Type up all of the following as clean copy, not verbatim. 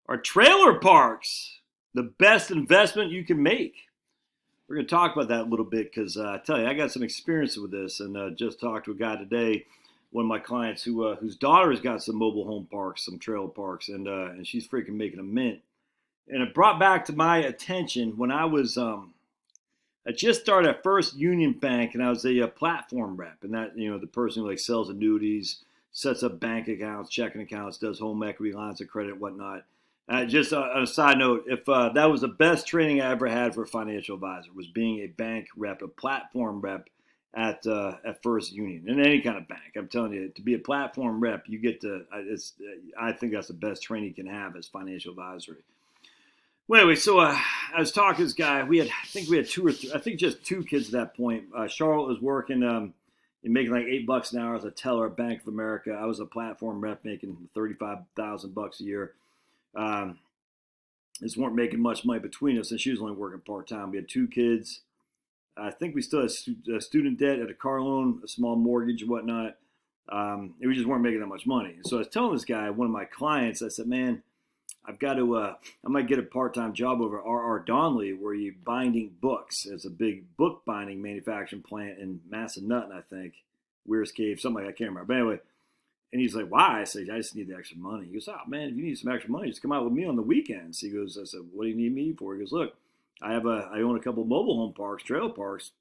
Are trailer parks the best investment you can make? We're going to talk about that a little bit because I tell you, I got some experience with this, and just talked to a guy today, one of my clients whose daughter's got some mobile home parks, some trailer parks, and she's freaking making a mint. And it brought back to my attention when I just started at First Union Bank, and I was a platform rep, and that the person who like sells annuities, sets up bank accounts, checking accounts, does home equity lines of credit, whatnot. Just on a side note, if that was the best training I ever had for a financial advisor, was being a bank rep, a platform rep at First Union, in any kind of bank. I'm telling you, to be a platform rep, you get to. I think that's the best training you can have as financial advisory. Well, anyway, so I was talking to this guy. I think we had two or three, I think just two kids at that point. Charlotte was working and making like $8 an hour as a teller at Bank of America. I was a platform rep making $35,000 a year. Just weren't making much money between us, and she was only working part time. We had two kids. I think we still had student debt, had a car loan, a small mortgage, and whatnot. And we just weren't making that much money. So I was telling this guy, one of my clients, I said, "Man, I've got to. I might get a part-time job over at R.R. Donnelley, where you binding books. It's a big book binding manufacturing plant in Massanutten, I think, Weir's Cave, something like that. I can't remember. But anyway." And he's like, "Why?" I said, "I just need the extra money." He goes, "Oh, man, if you need some extra money, just come out with me on the weekends." He goes, I said, "What do you need me for?" He goes, "Look, I own a couple of mobile home parks, trailer parks.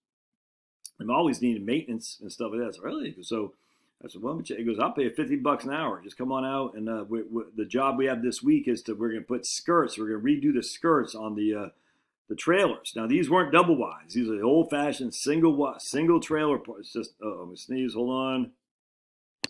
I'm always needing maintenance and stuff like that." So really, so I said, "Well, he goes, I'll pay you $50 an hour. Just come on out, and the job we have this week is we're going to put skirts. We're going to redo the skirts on the trailers. Now these weren't double wides. These are the old-fashioned single trailer parks. Just I'm gonna sneeze. Hold on."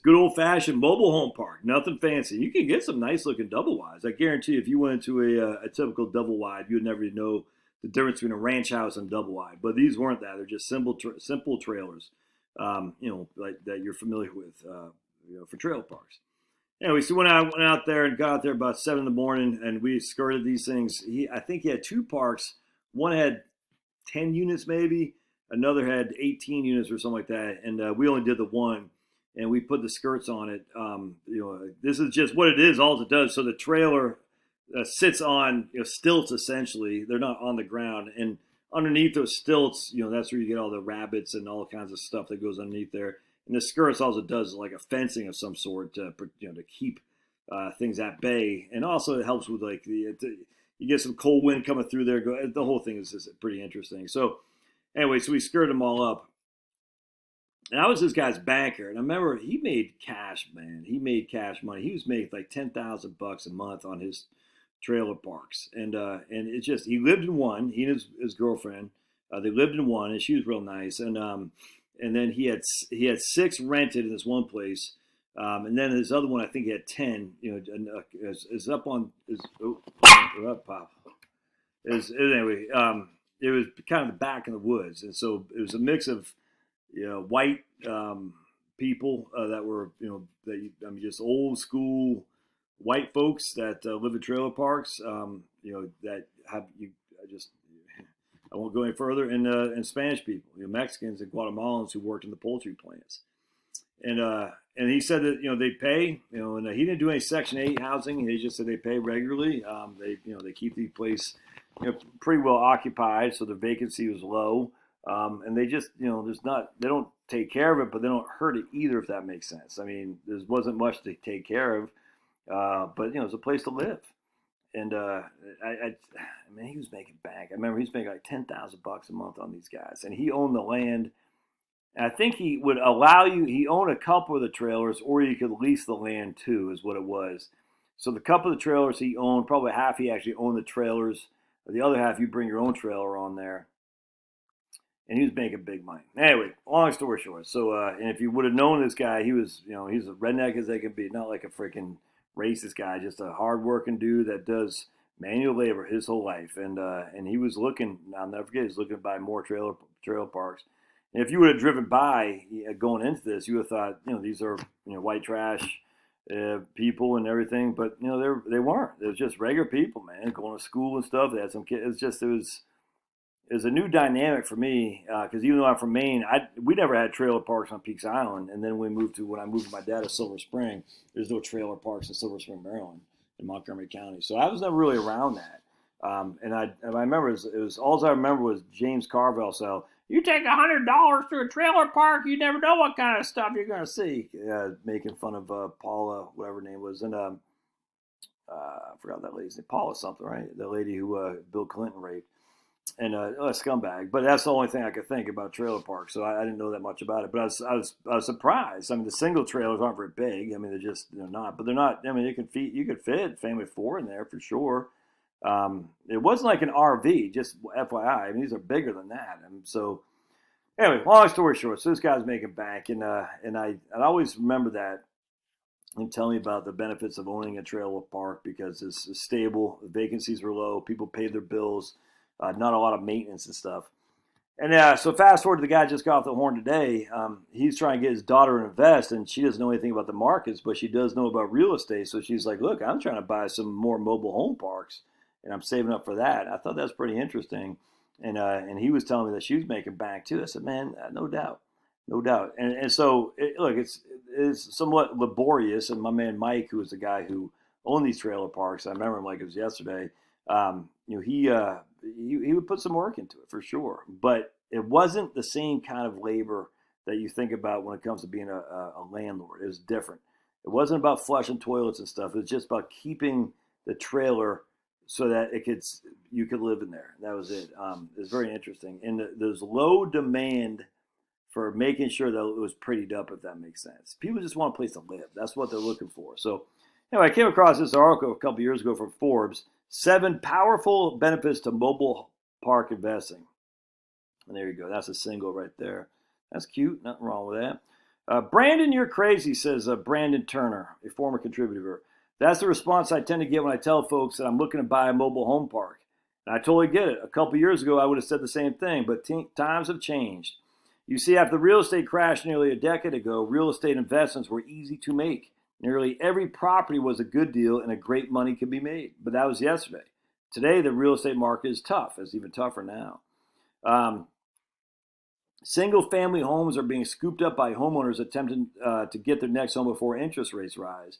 Good old-fashioned mobile home park, nothing fancy. You can get some nice-looking double wides. I guarantee you, if you went into a typical double wide, you'd never know the difference between a ranch house and double wide. But these weren't that; they're just simple trailers, like that you're familiar with, for trailer parks. Anyway, so when I went out there and got out there about 7 in the morning, and we skirted these things. I think he had two parks. One had 10 units, maybe. Another had 18 units or something like that, and we only did the one. And we put the skirts on it. This is just what it is. All it does. So the trailer sits on stilts. Essentially, they're not on the ground. And underneath those stilts, that's where you get all the rabbits and all kinds of stuff that goes underneath there. And the skirts, all it does is like a fencing of some sort to keep things at bay. And also it helps with you get some cold wind coming through there. The whole thing is just pretty interesting. So anyway, so we skirted them all up. And I was this guy's banker, and I remember he made cash, man. He made cash money. He was making like $10,000 a month on his trailer parks, and it's just he lived in one. He and his girlfriend, they lived in one, and she was real nice. And then he had 6 rented in this one place, and then his other one, I think he had 10. Is up on is up pop. Anyway. It was kind of the back in the woods, and so it was a mix of white people that were, just old school white folks that live in trailer parks, that have I won't go any further, and Spanish people, Mexicans and Guatemalans who worked in the poultry plants. And he said that, they pay, and he didn't do any Section 8 housing. He just said they pay regularly. They keep the place, pretty well occupied, so the vacancy was low. And they just, they don't take care of it, but they don't hurt it either, if that makes sense. I mean, there wasn't much to take care of, but, it's a place to live. And he was making bank. I remember he was making like $10,000 a month on these guys, and he owned the land. And I think he would allow you, he owned a couple of the trailers, or you could lease the land too, is what it was. So the couple of the trailers he owned, probably half he actually owned the trailers. The other half, you bring your own trailer on there. And he was making big money. Anyway, long story short. So, and if you would have known this guy, he was, he's a redneck as they can be. Not like a freaking racist guy, just a hardworking dude that does manual labor his whole life. And he was looking, I'll never forget, he was looking to buy more trailer parks. And if you would have driven by going into this, you would have thought, these are, white trash people and everything. But, they weren't. It was just regular people, man, going to school and stuff. They had some kids. It was a new dynamic for me because even though I'm from Maine, we never had trailer parks on Peaks Island. And then when I moved with my dad to Silver Spring, there's no trailer parks in Silver Spring, Maryland. in Montgomery County. So I was never really around that. And I remember it was all I remember was James Carville. So you take $100 to a trailer park, you never know what kind of stuff you're going to see. Making fun of Paula, whatever her name was, and I forgot that lady's name, Paula something, right? The lady who Bill Clinton raped, and a scumbag. But that's the only thing I could think about trailer parks. So I didn't know that much about it. But I was surprised. I mean, the single trailers aren't very big. I mean, they're not. But they're not. I mean, you could fit family of 4 in there for sure. It wasn't like an RV, just FYI. I mean, these are bigger than that. And so, anyway, long story short, so this guy's making bank, and I always remember that and tell me about the benefits of owning a trailer park because it's stable, the vacancies were low, people paid their bills, not a lot of maintenance and stuff. And so fast forward to the guy just got off the horn today. He's trying to get his daughter to invest, and she doesn't know anything about the markets, but she does know about real estate. So she's like, look, I'm trying to buy some more mobile home parks, and I'm saving up for that. I thought that was pretty interesting. And he was telling me that she was making bank too. I said, man, no doubt. And so, look, it's somewhat laborious. And my man Mike, who was the guy who owned these trailer parks, I remember him like it was yesterday. He would put some work into it for sure. But it wasn't the same kind of labor that you think about when it comes to being a landlord. It was different. It wasn't about flushing toilets and stuff. It was just about keeping the trailer so that you could live in there. That was it. It was very interesting. And there's low demand for making sure that it was prettied up, if that makes sense. People just want a place to live. That's what they're looking for. So anyway, I came across this article a couple years ago from Forbes, 7 powerful benefits to mobile park investing. And there you go. That's a single right there. That's cute. Nothing wrong with that. Brandon, you're crazy, says Brandon Turner, a former contributor. That's the response I tend to get when I tell folks that I'm looking to buy a mobile home park. And I totally get it. A couple years ago, I would have said the same thing, but times have changed. You see, after the real estate crash nearly a decade ago, real estate investments were easy to make. Nearly every property was a good deal and a great money could be made. But that was yesterday. Today, the real estate market is tough. It's even tougher now. Single-family homes are being scooped up by homeowners attempting to get their next home before interest rates rise.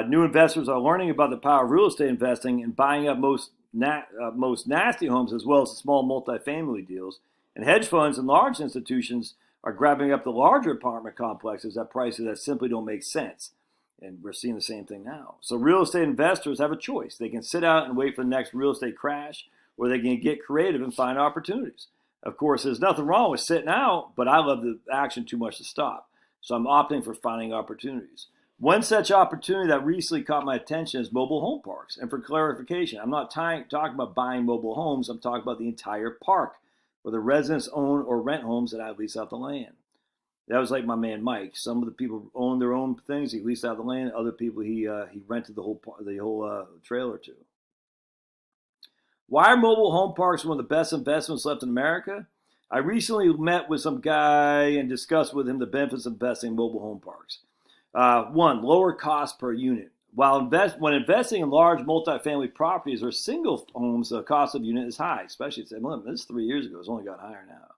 New investors are learning about the power of real estate investing and buying up most nasty homes as well as the small multifamily deals. And hedge funds and large institutions are grabbing up the larger apartment complexes at prices that simply don't make sense. And we're seeing the same thing now. So real estate investors have a choice. They can sit out and wait for the next real estate crash, or they can get creative and find opportunities. Of course, there's nothing wrong with sitting out, but I love the action too much to stop. So I'm opting for finding opportunities. One such opportunity that recently caught my attention is mobile home parks. And for clarification, I'm not talking about buying mobile homes. I'm talking about the entire park, where the residents own or rent homes that I lease out the land. That was like my man Mike. Some of the people owned their own things. He leased out the land. Other people he rented the whole trailer to. Why are mobile home parks one of the best investments left in America? I recently met with some guy and discussed with him the benefits of investing in mobile home parks. 1, lower cost per unit. When investing in large multifamily properties or single homes, the cost of unit is high, especially this is 3 years ago. It's only got higher now.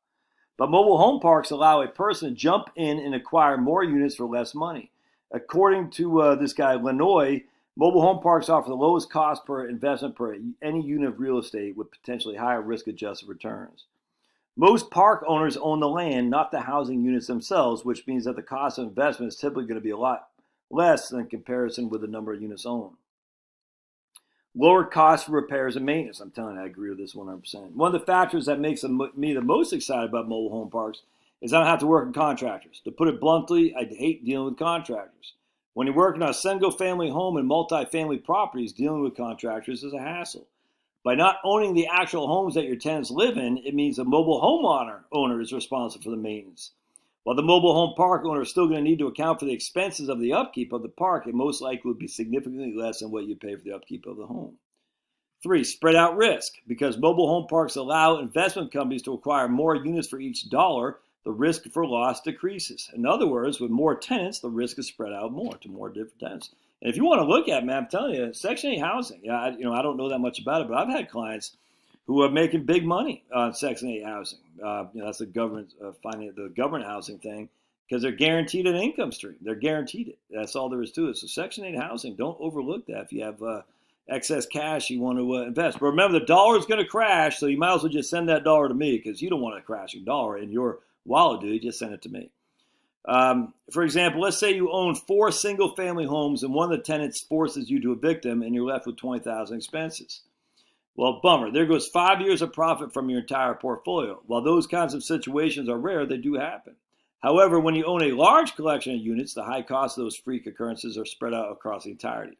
But mobile home parks allow a person to jump in and acquire more units for less money. According to this guy, Lenoy, mobile home parks offer the lowest cost per investment per any unit of real estate with potentially higher risk-adjusted returns. Most park owners own the land, not the housing units themselves, which means that the cost of investment is typically going to be a lot less than in comparison with the number of units owned. Lower costs for repairs and maintenance. I'm telling you, I agree with this 100%. One of the factors that makes me the most excited about mobile home parks is I don't have to work with contractors. To put it bluntly, I hate dealing with contractors. When you're working on a single-family home and multifamily properties, dealing with contractors is a hassle. By not owning the actual homes that your tenants live in, it means the mobile home owner is responsible for the maintenance. While the mobile home park owner is still going to need to account for the expenses of the upkeep of the park, it most likely will be significantly less than what you pay for the upkeep of the home. 3, spread out risk. Because mobile home parks allow investment companies to acquire more units for each dollar, the risk for loss decreases. In other words, with more tenants, the risk is spread out more to more different tenants. And if you want to look at, man, I'm telling you, Section 8 housing. I don't know that much about it, but I've had clients who are making big money on Section 8 housing. That's the government the government housing thing. because they're guaranteed an income stream. They're guaranteed it. That's all there is to it. So Section 8 housing, don't overlook that. If you have excess cash you want to invest. But remember, the dollar is going to crash, so you might as well just send that dollar to me because you don't want a crashing dollar in your wallet, do you? Just send it to me. For example, let's say you own 4 single-family homes and one of the tenants forces you to evict them and you're left with $20,000 expenses. Well, bummer. There goes 5 years of profit from your entire portfolio. While those kinds of situations are rare, they do happen. However, when you own a large collection of units, the high cost of those freak occurrences are spread out across the entirety.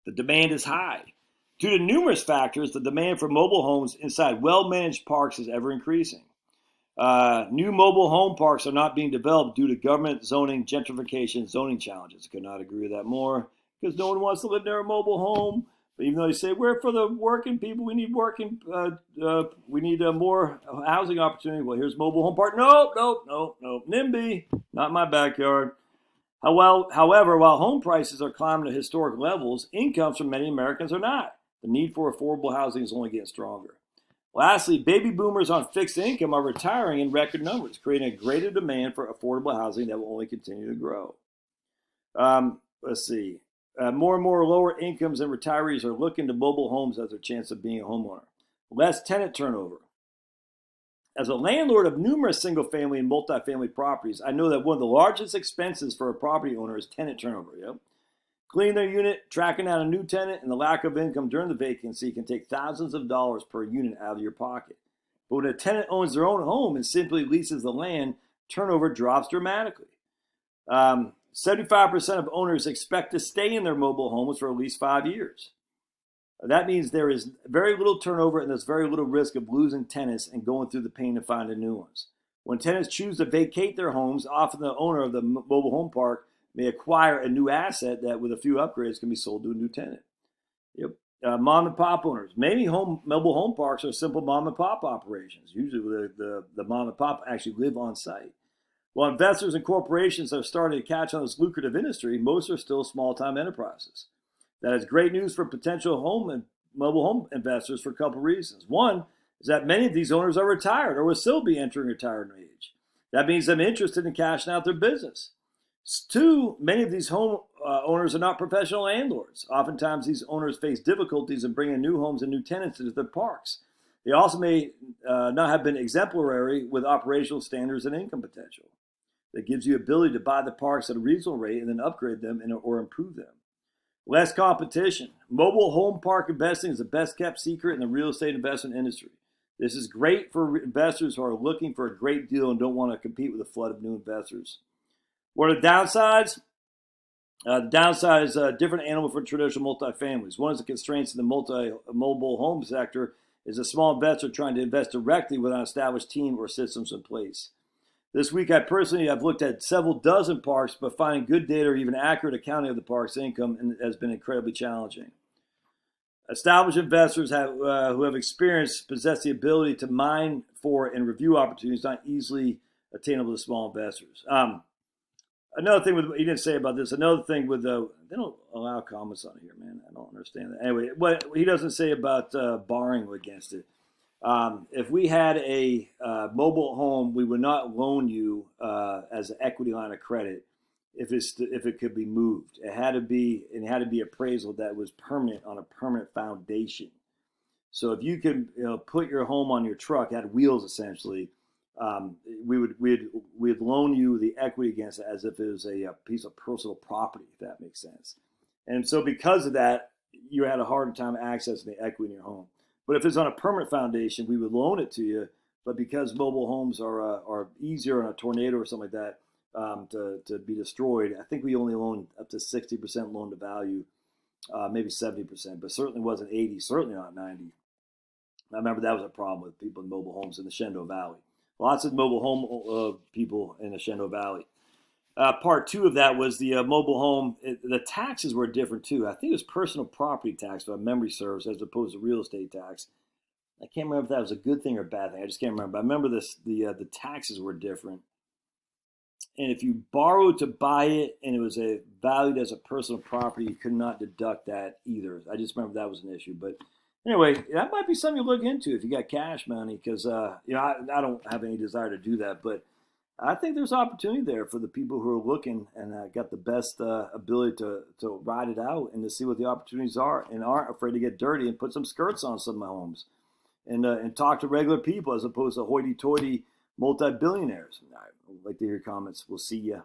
The demand is high. Due to numerous factors, the demand for mobile homes inside well-managed parks is ever increasing. New mobile home parks are not being developed due to government zoning, gentrification, zoning challenges. Could not agree with that more because no one wants to live near a mobile home. But even though they say we're for the working people, we need more housing opportunity. Well, here's mobile home park. No. NIMBY, not my backyard. However, while home prices are climbing to historic levels, incomes from many Americans are not. The need for affordable housing is only getting stronger. Lastly, baby boomers on fixed income are retiring in record numbers, creating a greater demand for affordable housing that will only continue to grow. Let's see. More and more lower incomes and retirees are looking to mobile homes as their chance of being a homeowner. Less tenant turnover. As a landlord of numerous single-family and multifamily properties, I know that one of the largest expenses for a property owner is tenant turnover. Yep. Cleaning their unit, tracking down a new tenant, and the lack of income during the vacancy can take thousands of dollars per unit out of your pocket. But when a tenant owns their own home and simply leases the land, turnover drops dramatically. 75% of owners expect to stay in their mobile homes for at least 5 years. That means there is very little turnover and there's very little risk of losing tenants and going through the pain of finding new ones. When tenants choose to vacate their homes, often the owner of the mobile home park may acquire a new asset that with a few upgrades can be sold to a new tenant. Yep. Mom and pop owners. Many mobile home parks are simple mom and pop operations. Usually the mom and pop actually live on site. While investors and corporations are starting to catch on this lucrative industry, most are still small-time enterprises. That is great news for potential home and mobile home investors for a couple reasons. One is that many of these owners are retired or will still be entering retirement age. That means they're interested in cashing out their business. 2, many of these home owners are not professional landlords. Oftentimes, these owners face difficulties in bringing new homes and new tenants into their parks. They also may not have been exemplary with operational standards and income potential. That gives you ability to buy the parks at a reasonable rate and then upgrade them or improve them. Less competition. Mobile home park investing is the best kept secret in the real estate investment industry. This is great for investors who are looking for a great deal and don't want to compete with a flood of new investors. What are the downsides? The downside is a different animal for traditional multifamilies. One is the constraints in the mobile home sector is a small investor trying to invest directly with an established team or systems in place. This week, I personally have looked at several dozen parks, but finding good data or even accurate accounting of the park's income has been incredibly challenging. Established investors who have experience possess the ability to mine for and review opportunities not easily attainable to small investors. Another thing he didn't say about this. Another thing with they don't allow comments on here, man. I don't understand that. Anyway, what he doesn't say about borrowing against it. If we had a mobile home, we would not loan you as an equity line of credit if it could be moved. It had to be appraisal that was permanent on a permanent foundation. So if you could put your home on your truck, had wheels essentially, we'd loan you the equity against it as if it was a piece of personal property, if that makes sense. And so because of that, you had a harder time accessing the equity in your home. But if it's on a permanent foundation, we would loan it to you. But because mobile homes are easier in a tornado or something like that to be destroyed, I think we only loan up to 60% loan to value, maybe 70%, but certainly wasn't 80, certainly not 90. I remember that was a problem with people in mobile homes in the Shenandoah Valley. Lots of mobile home people in the Shenandoah Valley. Part 2 of that was the mobile home. The taxes were different too. I think it was personal property tax, if my memory serves, as opposed to real estate tax. I can't remember if that was a good thing or a bad thing. I just can't remember. But I remember the taxes were different. And if you borrowed to buy it and it was valued as a personal property, you could not deduct that either. I just remember that was an issue. But anyway, that might be something you look into if you got cash money, because I don't have any desire to do that. But I think there's opportunity there for the people who are looking and got the best ability to ride it out and to see what the opportunities are and aren't afraid to get dirty and put some skirts on some of my homes and talk to regular people as opposed to hoity-toity multi-billionaires. I'd like to hear your comments. We'll see you.